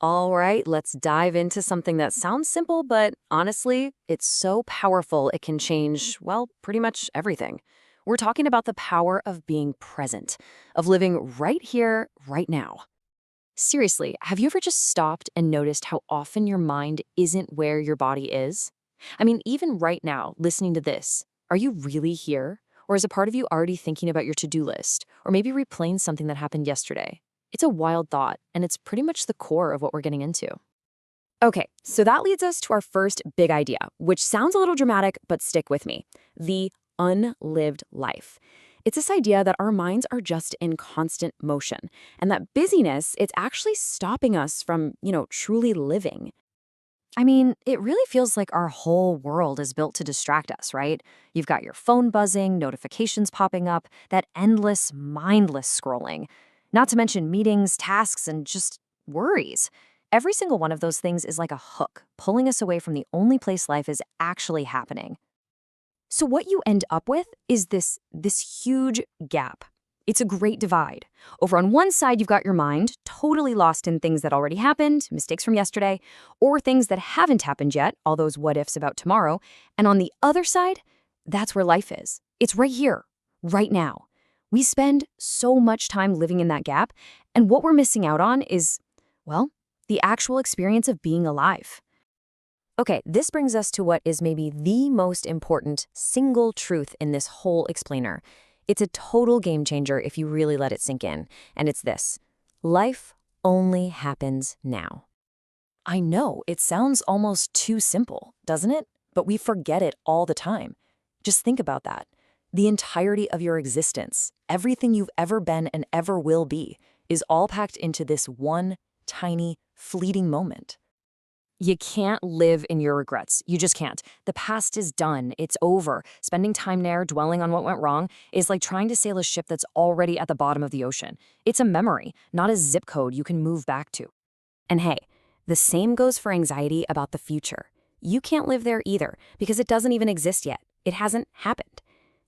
All right, let's dive into something that sounds simple, but honestly, it's so powerful it can change, well, pretty much everything. We're talking about the power of being present, of living right here, right now. Seriously, have you ever just stopped and noticed how often your mind isn't where your body is? I mean, even right now, listening to this, are you really here? Or is a part of you already thinking about your to do list? Or maybe replaying something that happened yesterday? It's a wild thought, and it's pretty much the core of what we're getting into. Okay, so that leads us to our first big idea, which sounds a little dramatic, but stick with me: the unlived life. It's this idea that our minds are just in constant motion, and that busyness, it's actually stopping us from, truly living. I mean, it really feels like our whole world is built to distract us, right? You've got your phone buzzing, notifications popping up, that endless, mindless scrolling. Not to mention meetings, tasks, and just worries. Every single one of those things is like a hook, pulling us away from the only place life is actually happening. So what you end up with is this huge gap. It's a great divide. Over on one side, you've got your mind totally lost in things that already happened, mistakes from yesterday, or things that haven't happened yet, all those what ifs about tomorrow. And on the other side, that's where life is. It's right here, right now. We spend so much time living in that gap, and what we're missing out on is, well, the actual experience of being alive. Okay, this brings us to what is maybe the most important single truth in this whole explainer. It's a total game changer if you really let it sink in, and it's this: life only happens now. I know, it sounds almost too simple, doesn't it? But we forget it all the time. Just think about that. The entirety of your existence, everything you've ever been and ever will be, is all packed into this one tiny, fleeting moment. You can't live in your regrets. You just can't. The past is done. It's over. Spending time there, dwelling on what went wrong, is like trying to sail a ship that's already at the bottom of the ocean. It's a memory, not a zip code you can move back to. And hey, the same goes for anxiety about the future. You can't live there either, because it doesn't even exist yet. It hasn't happened.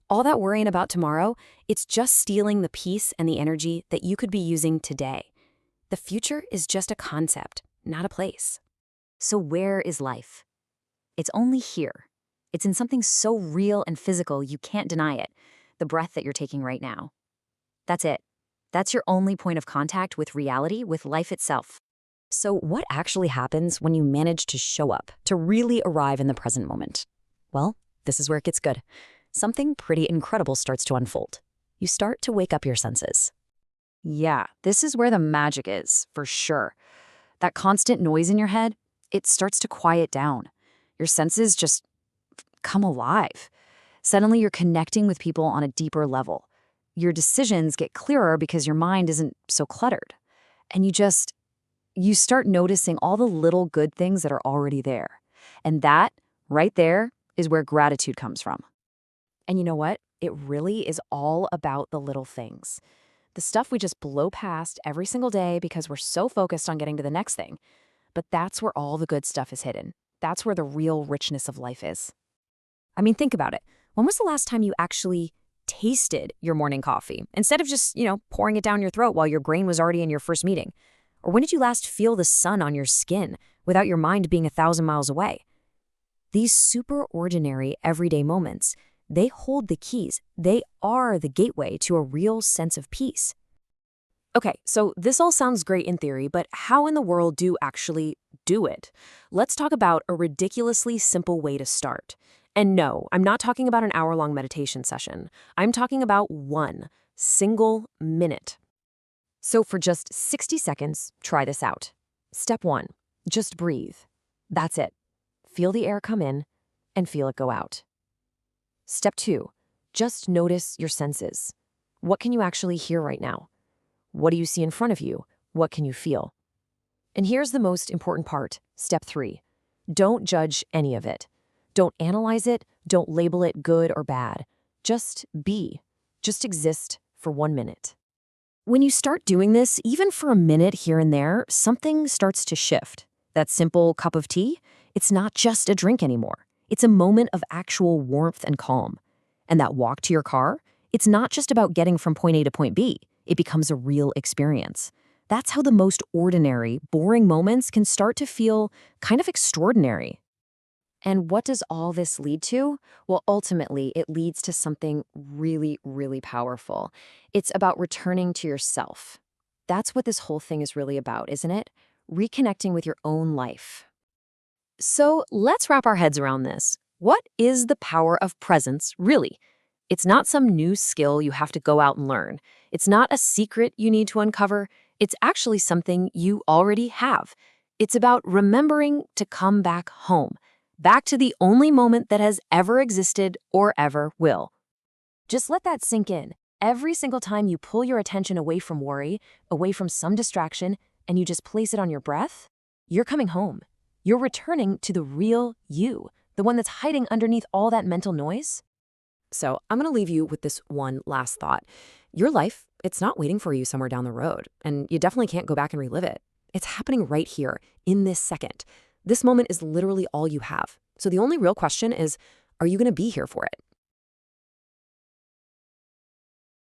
All that worrying about tomorrow, it's just stealing the peace and the energy that you could be using today. The future is just a concept, not a place. So where is life? It's only here. It's in something so real and physical you can't deny it: the breath that you're taking right now. That's it. That's your only point of contact with reality, with life itself. So what actually happens when you manage to show up, to really arrive in the present moment? Well, this is where it gets good. Something pretty incredible starts to unfold. You start to wake up your senses. Yeah, this is where the magic is, for sure. That constant noise in your head, it starts to quiet down. Your senses just come alive. Suddenly you're connecting with people on a deeper level. Your decisions get clearer because your mind isn't so cluttered. And you start noticing all the little good things that are already there. And that, right there, is where gratitude comes from. And you know what? It really is all about the little things. The stuff we just blow past every single day because we're so focused on getting to the next thing. But that's where all the good stuff is hidden. That's where the real richness of life is. I mean, think about it. When was the last time you actually tasted your morning coffee instead of just, pouring it down your throat while your brain was already in your first meeting? Or when did you last feel the sun on your skin without your mind being 1,000 miles away? These super ordinary everyday moments, they hold the keys. They are the gateway to a real sense of peace. Okay, so this all sounds great in theory, but how in the world do you actually do it? Let's talk about a ridiculously simple way to start. And no, I'm not talking about an hour-long meditation session. I'm talking about one single minute. So for just 60 seconds, try this out. Step 1, just breathe. That's it. Feel the air come in and feel it go out. Step 2, just notice your senses. What can you actually hear right now? What do you see in front of you? What can you feel? And here's the most important part, step 3. Don't judge any of it. Don't analyze it. Don't label it good or bad. Just be. Just exist for 1 minute. When you start doing this, even for a minute here and there, something starts to shift. That simple cup of tea, it's not just a drink anymore. It's a moment of actual warmth and calm. And that walk to your car, it's not just about getting from point A to point B. It becomes a real experience. That's how the most ordinary, boring moments can start to feel kind of extraordinary. And what does all this lead to? Well, ultimately, it leads to something really, really powerful. It's about returning to yourself. That's what this whole thing is really about, isn't it? Reconnecting with your own life. So let's wrap our heads around this. What is the power of presence, really? It's not some new skill you have to go out and learn. It's not a secret you need to uncover. It's actually something you already have. It's about remembering to come back home, back to the only moment that has ever existed or ever will. Just let that sink in. Every single time you pull your attention away from worry, away from some distraction, and you just place it on your breath, you're coming home. You're returning to the real you, the one that's hiding underneath all that mental noise. So I'm going to leave you with this one last thought. Your life, it's not waiting for you somewhere down the road, and you definitely can't go back and relive it. It's happening right here, in this second. This moment is literally all you have. So the only real question is, are you going to be here for it?